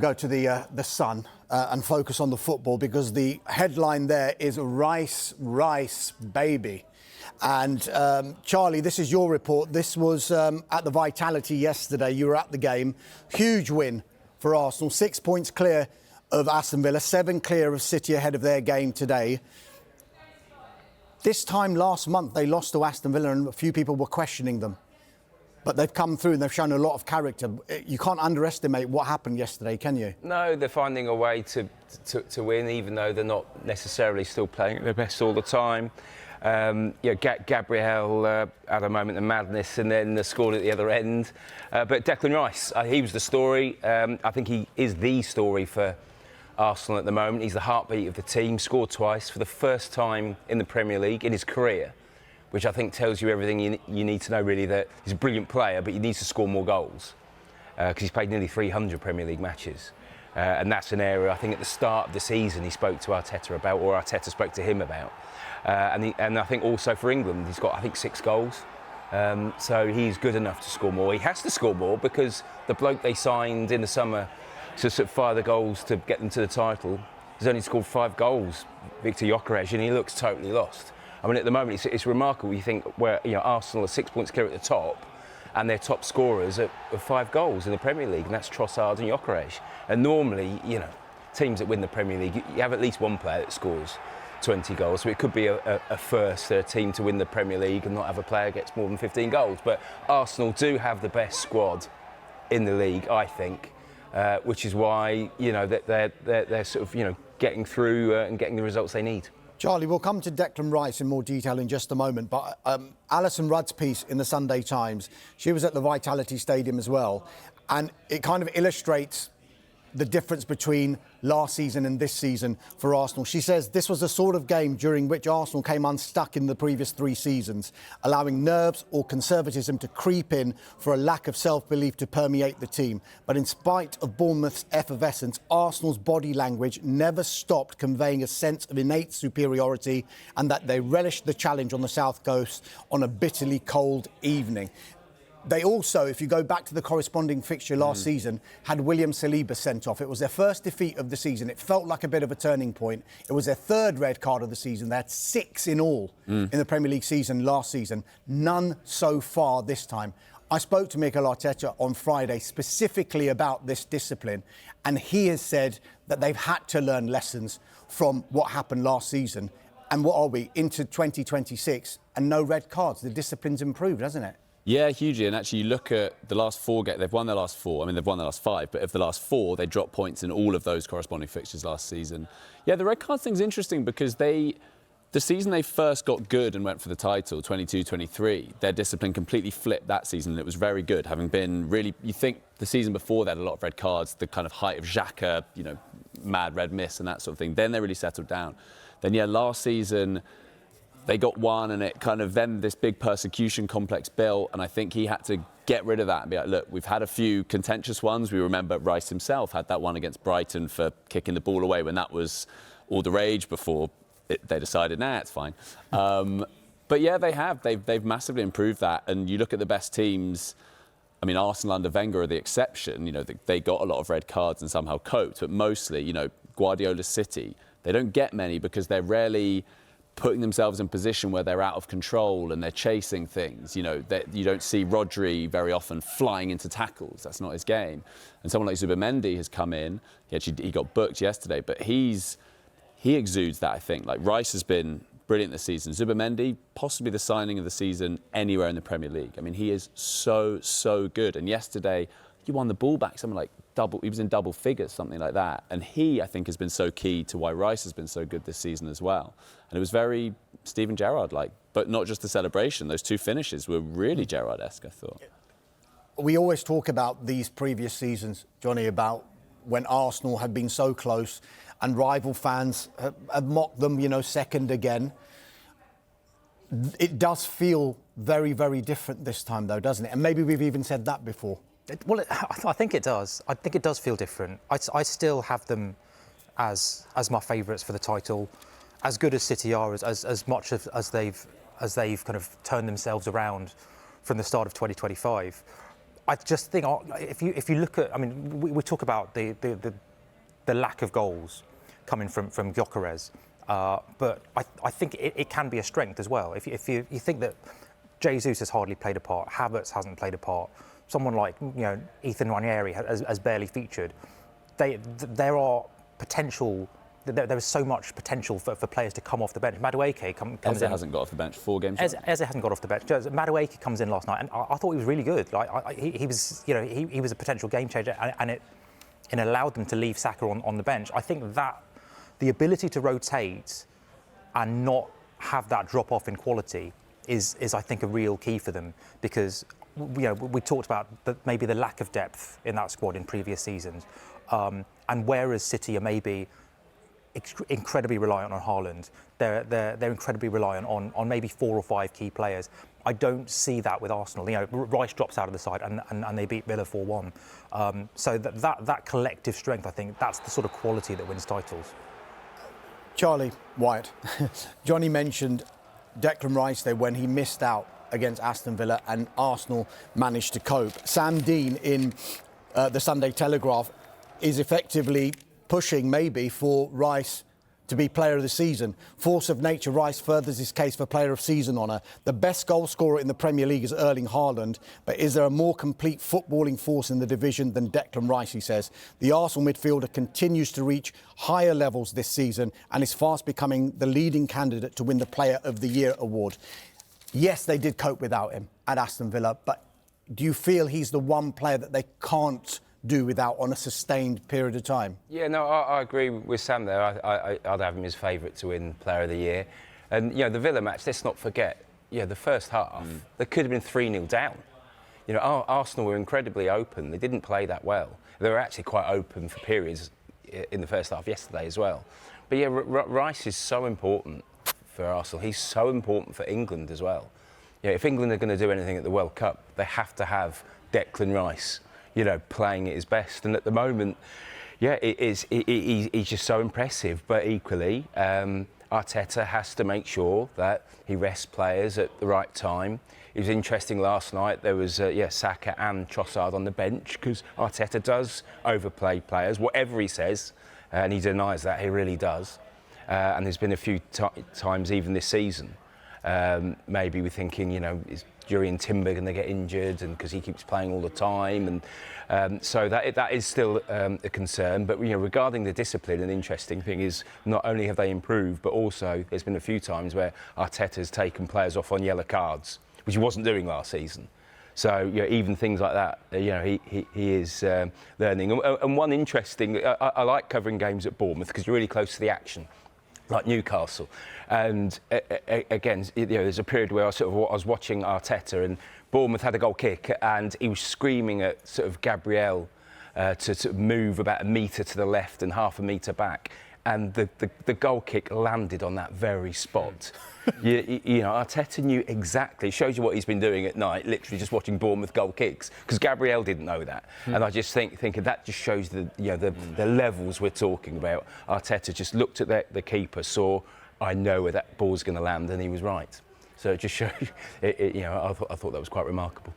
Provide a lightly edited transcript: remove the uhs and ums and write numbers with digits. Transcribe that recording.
Go to the Sun and focus on the football, because the headline there is Rice baby. And Charlie, this is your report. This was at the Vitality yesterday. You were at the game. Huge win for Arsenal. 6 points clear of Aston Villa, 7 clear of City ahead of their game today. This time last month they lost to Aston Villa and a few people were questioning them. But they've come through and they've shown a lot of character. You can't underestimate what happened yesterday, can you? No, they're finding a way to win, even though they're not necessarily still playing at their best all the time. Gabriel had a moment of madness and then scored at the other end. But Declan Rice, he was the story. I think he is the story for Arsenal at the moment. He's the heartbeat of the team, scored twice for the first time in the Premier League in his career, which I think tells you everything you need to know, really, that he's a brilliant player, but he needs to score more goals because he's played nearly 300 Premier League matches. And that's an area, I think, at the start of the season he spoke to Arteta about, or Arteta spoke to him about. And I think also for England, he's got, I think, 6 goals. So he's good enough to score more. He has to score more because the bloke they signed in the summer to sort of fire the goals to get them to the title has only scored 5 goals, Victor Gyökeres, and he looks totally lost. I mean, at the moment, it's remarkable. You think where Arsenal are 6 points clear at the top, and their top scorers are 5 goals in the Premier League, and that's Trossard and Gyökeres. And normally, teams that win the Premier League, you have at least one player that scores 20 goals. So it could be a first for a team to win the Premier League and not have a player gets more than 15 goals. But Arsenal do have the best squad in the league, I think, which is why they're sort of getting through and getting the results they need. Charlie, we'll come to Declan Rice in more detail in just a moment, but Alison Rudd's piece in the Sunday Times, she was at the Vitality Stadium as well, and it kind of illustrates the difference between last season and this season for Arsenal. She says this was the sort of game during which Arsenal came unstuck in the previous 3 seasons, allowing nerves or conservatism to creep in for a lack of self-belief to permeate the team. But in spite of Bournemouth's effervescence, Arsenal's body language never stopped conveying a sense of innate superiority and that they relished the challenge on the South Coast on a bitterly cold evening. They also, if you go back to the corresponding fixture last season, had William Saliba sent off. It was their first defeat of the season. It felt like a bit of a turning point. It was their 3rd red card of the season. They had 6 in all in the Premier League season last season. None so far this time. I spoke to Mikel Arteta on Friday specifically about this discipline, and he has said that they've had to learn lessons from what happened last season. And what are we, into 2026, and no red cards? The discipline's improved, hasn't it? Yeah, hugely. And actually, you look at the last 4 games, they've won their last 4. I mean, they've won their last 5, but of the last 4, they dropped points in all of those corresponding fixtures last season. Yeah, the red cards thing's interesting because the season they first got good and went for the title, 22-23, their discipline completely flipped that season, and it was very good, having been really, you think the season before they had a lot of red cards, the kind of height of Xhaka, mad red mist and that sort of thing. Then they really settled down. Then, yeah, last season they got 1, and it kind of then this big persecution complex built, and I think he had to get rid of that and be like, look, we've had a few contentious ones. We remember Rice himself had that one against Brighton for kicking the ball away when that was all the rage before they decided, nah, it's fine. But yeah, they've massively improved that, and you look at the best teams. I mean, Arsenal under Wenger are the exception. They got a lot of red cards and somehow coped, but mostly, Guardiola's City, they don't get many because they're rarely putting themselves in position where they're out of control and they're chasing things. You don't see Rodri very often flying into tackles. That's not his game. And someone like Zubimendi has come in. He got booked yesterday, but he exudes that, I think. Like, Rice has been brilliant this season. Zubimendi, possibly the signing of the season anywhere in the Premier League. I mean, he is so good. And yesterday, he won the ball back, something like he was in double figures, something like that. And he, I think, has been so key to why Rice has been so good this season as well. And it was very Steven Gerrard-like, but not just the celebration. Those 2 finishes were really Gerrard-esque, I thought. We always talk about these previous seasons, Johnny, about when Arsenal had been so close and rival fans have mocked them, second again. It does feel very, very different this time, though, doesn't it? And maybe we've even said that before. I think it does. I think it does feel different. I still have them as my favourites for the title. As good as City are, as much as they've kind of turned themselves around from the start of 2025, I just think if you look at, I mean, we talk about the lack of goals coming from Gyökeres, but I think it can be a strength as well. If you think that Jesus has hardly played a part, Havertz hasn't played a part, someone like Ethan Nwaneri has barely featured. There are potential. There is so much potential for players to come off the bench. Madueke comes in. Eze hasn't got off the bench 4 games. Eze hasn't got off the bench. Madueke comes in last night, and I thought he was really good. Like he was, he was a potential game changer, and it allowed them to leave Saka on the bench. I think that the ability to rotate and not have that drop off in quality is I think a real key for them, because we talked about maybe the lack of depth in that squad in previous seasons, and whereas City are maybe incredibly reliant on Haaland, they're incredibly reliant on maybe 4 or 5 key players. I don't see that with Arsenal. Rice drops out of the side and they beat Villa 4-1. So that collective strength, I think, that's the sort of quality that wins titles. Charlie Wyatt, Johnny mentioned Declan Rice there when he missed out against Aston Villa and Arsenal managed to cope. Sam Dean in the Sunday Telegraph is effectively pushing maybe for Rice to be player of the season. Force of nature, Rice furthers his case for player of season honour. The best goal scorer in the Premier League is Erling Haaland, but is there a more complete footballing force in the division than Declan Rice, he says. The Arsenal midfielder continues to reach higher levels this season and is fast becoming the leading candidate to win the Player of the Year award. Yes, they did cope without him at Aston Villa, but do you feel he's the one player that they can't do without on a sustained period of time? Yeah, no, I agree with Sam there. I'd have him as favourite to win Player of the Year. And, the Villa match, let's not forget, the first half, they could have been 3-0 down. Arsenal were incredibly open. They didn't play that well. They were actually quite open for periods in the first half yesterday as well. But, Rice is so important for Arsenal. He's so important for England as well. If England are going to do anything at the World Cup, they have to have Declan Rice playing at his best. And at the moment, he's just so impressive. But equally, Arteta has to make sure that he rests players at the right time. It was interesting last night, there was, Saka and Trossard on the bench, because Arteta does overplay players, whatever he says, and he denies that, he really does. And there's been a few times even this season. Maybe we're thinking, is Jurriën Timber going to get injured, and because he keeps playing all the time, and so that is still a concern. But regarding the discipline, an interesting thing is not only have they improved, but also there's been a few times where Arteta's taken players off on yellow cards, which he wasn't doing last season. So even things like that, he is learning. And one interesting, I like covering games at Bournemouth because you're really close to the action, like Newcastle. And again, there's a period where I was watching Arteta, and Bournemouth had a goal kick, and he was screaming at sort of Gabriel to move about a metre to the left and half a metre back. And the goal kick landed on that very spot. Arteta knew exactly. It shows you what he's been doing at night, literally just watching Bournemouth goal kicks, because Gabriel didn't know that. And I just think that just shows the levels we're talking about. Arteta just looked at the keeper, saw, I know where that ball's going to land, and he was right. So it just shows. I thought that was quite remarkable.